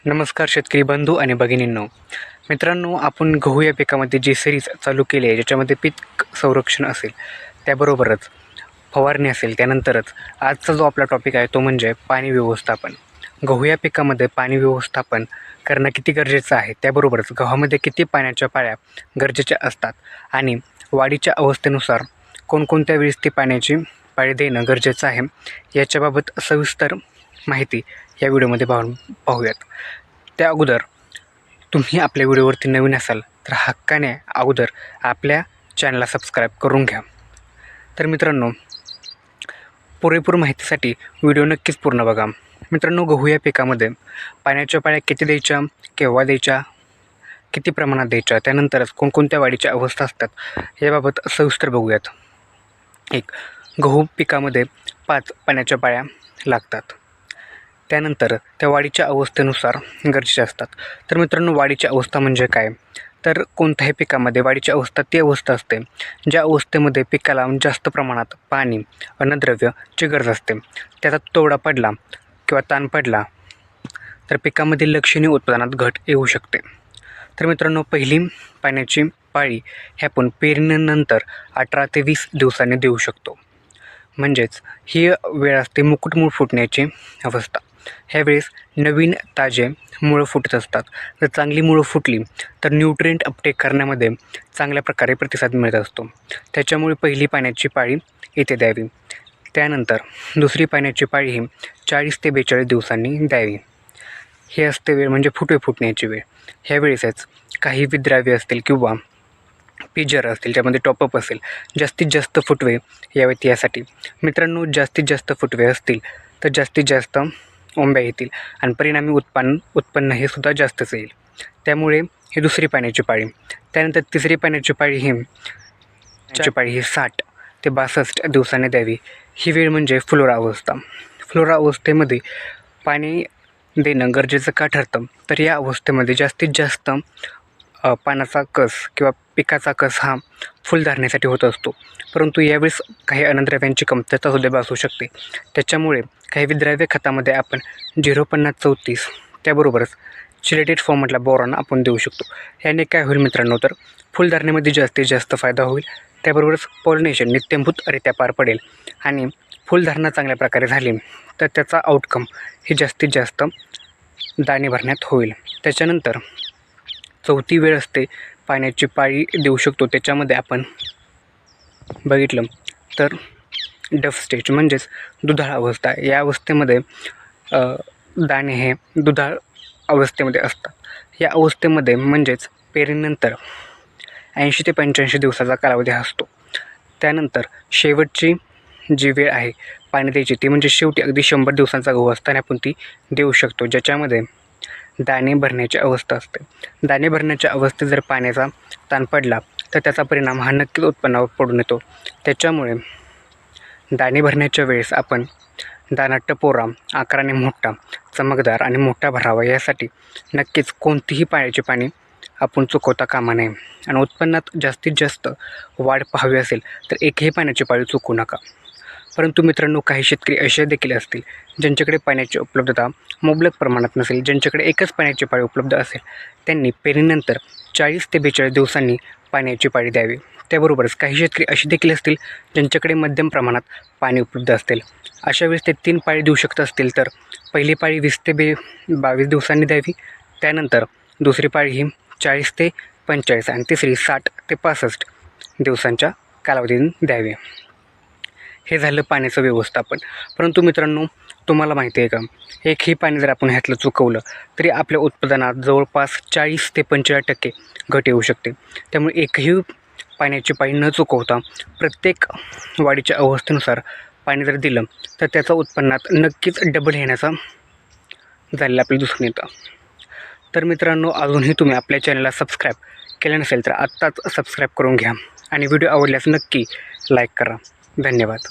नमस्कार शेतकरी बंधू आणि भगिनींनो. मित्रांनो, आपण गहू या पिकामध्ये जी सिरीज चालू केली आहे, ज्याच्यामध्ये पीक संरक्षण असेल, त्याबरोबरच फवारणी असेल, त्यानंतरच आजचा जो आपला टॉपिक आहे तो म्हणजे पाणी व्यवस्थापन. गहू या पिकामध्ये पाणी व्यवस्थापन करणं किती गरजेचं आहे, त्याबरोबरच गव्हामध्ये किती पाण्याच्या पाळ्या गरजेच्या असतात आणि वाढीच्या अवस्थेनुसार कोणकोणत्या वेळेस ती पाण्याची पाळी देणं गरजेचं आहे, याच्याबाबत सविस्तर माहिती या व्हिडिओमध्ये पाहूयात. त्या अगोदर तुम्ही आपल्या व्हिडिओवरती नवीन असाल तर हक्काने अगोदर आपल्या चॅनलला सबस्क्राईब करून घ्या. तर मित्रांनो, पुरेपूर माहितीसाठी व्हिडिओ नक्कीच पूर्ण बघा. मित्रांनो, गहू या पिकामध्ये पाण्याच्या पाळ्या किती द्यायच्या, केव्हा द्यायच्या, किती प्रमाणात द्यायच्या, त्यानंतरच कोणकोणत्या वाढीच्या अवस्था असतात, याबाबत सविस्तर बघूयात. गहू पिकामध्ये 5 पाण्याच्या पाळ्या लागतात. त्यानंतर त्या वाढीच्या अवस्थेनुसार गरजेच्या असतात. तर मित्रांनो, वाढीची अवस्था म्हणजे काय? तर कोणत्याही पिकामध्ये वाढीची अवस्था ती अवस्था असते ज्या अवस्थेमध्ये पिकाला जास्त प्रमाणात पाणी, अन्नद्रव्याची गरज असते. त्याचा तोडा पडला किंवा ताण पडला तर पिकामध्ये लक्षणीय उत्पादनात घट येऊ शकते. तर मित्रांनो, पहिली पाण्याची पाळी हे आपण पेरणीनंतर 18 ते 20 दिवसांनी देऊ शकतो. म्हणजेच ही वेळ असते मुकुटमूळ फुटण्याची अवस्था. ह्यावेळेस नवीन ताजे मुळं फुटत असतात. जर चांगली मुळं फुटली तर न्यूट्रिएंट अपटेक करण्यामध्ये चांगल्या प्रकारे प्रतिसाद मिळत असतो. त्याच्यामुळे पहिली पाण्याची पाळी इथे द्यावी. त्यानंतर दुसरी पाण्याची पाळी ही 40 ते 42 दिवसांनी द्यावी. हे असते वेळ म्हणजे फुटवे फुटण्याची वेळ. ह्या वेळेसच काही विद्राव्य असतील किंवा पिजर असतील, त्यामध्ये टॉपअप असेल, जास्तीत जास्त फुटवे यावेत. यासाठी मित्रांनो, जास्तीत जास्त फुटवे असतील तर जास्तीत जास्त ओंब्या येतील आणि परिणामी उत्पन्न हे सुद्धा जास्तच येईल. त्यामुळे ही दुसरी पाण्याची पाळी. त्यानंतर तिसरी पाण्याची पाळी ही 60 ते 62 दिवसांनी द्यावी. ही वेळ म्हणजे फ्लोरा अवस्था. फ्लोरा अवस्थेमध्ये पाणी देणं गरजेचं का ठरतं? तर या अवस्थेमध्ये जास्तीत जास्त पाण्याचा कस किंवा पिकाचा कस हा फुलधारणेसाठी होत असतो. परंतु यावेळेस काही अन्नद्रव्यांची कमतरता सुद्धा भासू शकते. त्याच्यामुळे काही विद्राव्य खतामध्ये आपण 0,50-34 त्याबरोबरच चिलेटेड फॉर्मॅटला बोरॉन आपण देऊ शकतो. याने काय होईल मित्रांनो, तर फुलधारणेमध्ये जास्तीत जास्त फायदा होईल. त्याबरोबरच पॉलिनेशन नित्यंभूतरित्या पार पडेल आणि फुलधारणा चांगल्या प्रकारे झाली तर त्याचा आउटकम हे जास्तीत जास्त दाणे भरण्यात होईल. त्याच्यानंतर चौथी वेळ असते पाण्याची पाळी देऊ शकतो. त्याच्यामध्ये आपण बघितलं तर डफ स्टेज म्हणजेच दुधाळ अवस्था. या अवस्थेमध्ये दाणे हे दुधाळ अवस्थेमध्ये असतात. या अवस्थेमध्ये म्हणजेच पेरणीनंतर 80 ते 85 दिवसाचा कालावधी असतो. त्यानंतर शेवटची जी वेळ आहे पाणी द्यायची ती म्हणजे शेवटी अगदी 100 दिवसांचा गहू असताना आपण ती देऊ शकतो, ज्याच्यामध्ये दाणे भरण्याची अवस्था असते. दाणे भरण्याच्या अवस्थेत जर पाण्याचा ताण पडला तर त्याचा परिणाम हा नक्कीच उत्पन्नावर पडून येतो. त्याच्यामुळे दाणे भरण्याच्या वेळेस आपण दाणा टपोरा, आकाराने मोठा, चमकदार आणि मोठा भरावा, यासाठी नक्कीच कोणतीही पाण्याची पाणी आपण चुकवता कामा नये. आणि उत्पन्नात जास्तीत जास्त वाढ पाहावी असेल तर एकही पाण्याची पाळी चुकू नका. परंतु मित्रांनो, काही शेतकरी असे देखील असतील ज्यांच्याकडे पाण्याची उपलब्धता मुबलक प्रमाणात नसेल, ज्यांच्याकडे एकच पाण्याची पाळी उपलब्ध असेल, त्यांनी पेरणीनंतर 40 ते 42 दिवसांनी पाण्याची पाळी द्यावी. त्याबरोबरच काही शेतकरी असे देखील असतील ज्यांच्याकडे मध्यम प्रमाणात पाणी उपलब्ध असेल. अशा वेळेस ते 3 पाळी देऊ शकत असतील तर पहिली पाळी 20 ते 22 दिवसांनी द्यावी. त्यानंतर दुसरी पाळी ही 40 ते 45 आणि तिसरी 60 ते 65 दिवसांच्या कालावधीने द्यावी. हे झालं पाण्याचं व्यवस्थापन. परंतु मित्रांनो, तुम्हाला माहिती आहे का, एकही पाणी जर आपण ह्यातलं चुकवलं तरी आपल्या उत्पादनात जवळपास 40 ते 45% घट येऊ शकते. त्यामुळे एकही पाण्याची पाळी न चुकवता प्रत्येक वाढीच्या अवस्थेनुसार पाणी जर दिलं तर त्याचा उत्पन्नात नक्कीच डबल येण्याचा झालेलं आपल्याला दिसून येतं. तर मित्रांनो, अजूनही तुम्ही आपल्या चॅनलला सबस्क्राईब केलं नसेल तर आत्ताच सबस्क्राईब करून घ्या आणि व्हिडिओ आवडल्यास नक्की लाईक करा. धन्यवाद.